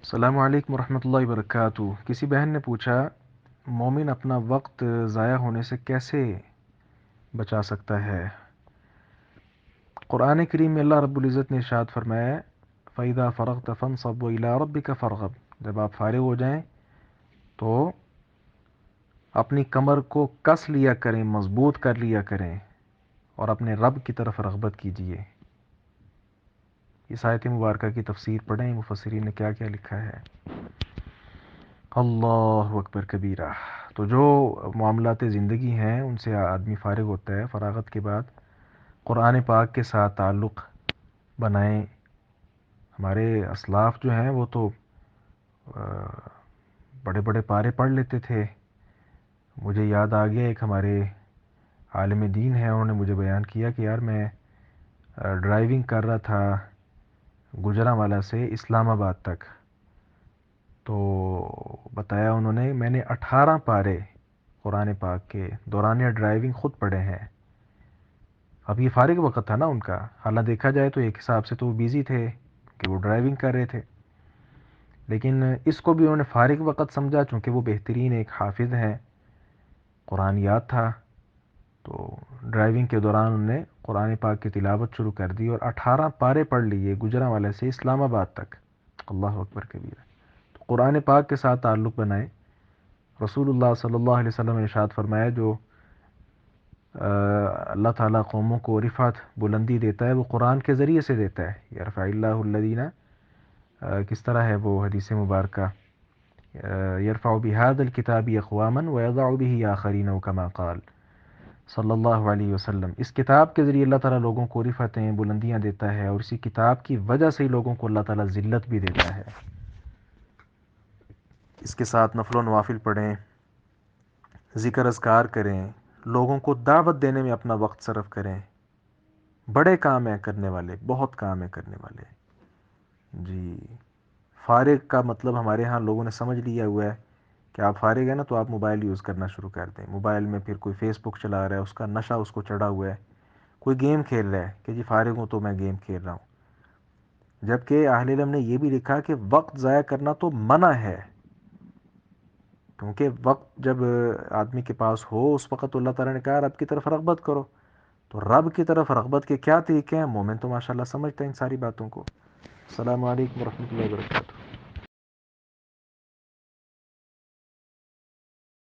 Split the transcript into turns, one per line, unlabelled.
السلام علیکم ورحمۃ اللہ وبرکاتہ۔ کسی بہن نے پوچھا مومن اپنا وقت ضائع ہونے سے کیسے بچا سکتا ہے؟ قرآن کریم میں اللہ رب العزت نے ارشاد فرمایا فَإِذَا فَرَغْتَ فَانصَبْ وَإِلَىٰ رَبِّكَ فَارْغَب، جب آپ فارغ ہو جائیں تو اپنی کمر کو کس لیا کریں، مضبوط کر لیا کریں اور اپنے رب کی طرف رغبت کیجیے۔ اس آیت مبارکہ کی تفسیر پڑھیں، مفسرین نے کیا کیا لکھا ہے۔ اللہ اکبر کبیرہ۔ تو جو معاملات زندگی ہیں ان سے آدمی فارغ ہوتا ہے، فراغت کے بعد قرآن پاک کے ساتھ تعلق بنائیں۔ ہمارے اسلاف جو ہیں وہ تو بڑے بڑے پارے پڑھ لیتے تھے۔ مجھے یاد آ گیا، ایک ہمارے عالم دین ہیں، انہوں نے مجھے بیان کیا کہ یار میں ڈرائیونگ کر رہا تھا گوجرانوالہ سے اسلام آباد تک، تو بتایا انہوں نے میں نے 18 پارے قرآن پاک کے دوران ڈرائیونگ خود پڑھے ہیں۔ اب یہ فارغ وقت تھا نا ان کا، حالانکہ دیکھا جائے تو ایک حساب سے تو وہ بیزی تھے کہ وہ ڈرائیونگ کر رہے تھے، لیکن اس کو بھی انہوں نے فارغ وقت سمجھا، چونکہ وہ بہترین ایک حافظ ہیں، قرآن یاد تھا، تو ڈرائیونگ کے دوران انہوں نے قرآن پاک کی تلاوت شروع کر دی اور 18 پارے پڑھ لیے گوجرانوالہ سے اسلام آباد تک۔ اللہ اکبر کبیرہ۔ تو قرآن پاک کے ساتھ تعلق بنائیں۔ رسول اللہ صلی اللہ علیہ وسلم نے ارشاد فرمایا جو اللہ تعالیٰ قوموں کو رفعت بلندی دیتا ہے وہ قرآن کے ذریعے سے دیتا ہے۔ یرفع اللہ الذین، کس طرح ہے وہ حدیث مبارکہ، یرفع بہذا الکتاب اقواما ویضع به آخرین، کما قال صلی اللہ علیہ وسلم۔ اس کتاب کے ذریعے اللہ تعالیٰ لوگوں کو رفعتیں بلندیاں دیتا ہے، اور اسی کتاب کی وجہ سے ہی لوگوں کو اللہ تعالیٰ ذلت بھی دیتا ہے۔ اس کے ساتھ نفل و نوافل پڑھیں، ذکر اذکار کریں، لوگوں کو دعوت دینے میں اپنا وقت صرف کریں۔ بڑے کام ہیں کرنے والے، بہت کام ہے کرنے والے۔ جی، فارغ کا مطلب ہمارے ہاں لوگوں نے سمجھ لیا ہوا ہے کہ آپ فارغ ہیں نا تو آپ موبائل یوز کرنا شروع کر دیں، موبائل میں پھر کوئی فیس بک چلا رہا ہے، اس کا نشہ اس کو چڑھا ہوا ہے، کوئی گیم کھیل رہا ہے کہ جی فارغ ہوں تو میں گیم کھیل رہا ہوں، جبکہ اہل علم نے یہ بھی لکھا کہ وقت ضائع کرنا تو منع ہے، کیونکہ وقت جب آدمی کے پاس ہو اس وقت تو اللہ تعالیٰ نے کہا رب کی طرف رغبت کرو، تو رب کی طرف رغبت کے کیا طریقے ہیں؟ مومن تو ماشاءاللہ سمجھتا ہے ان ساری باتوں کو۔ السلام علیکم ورحمۃ اللہ وبرکاتہ۔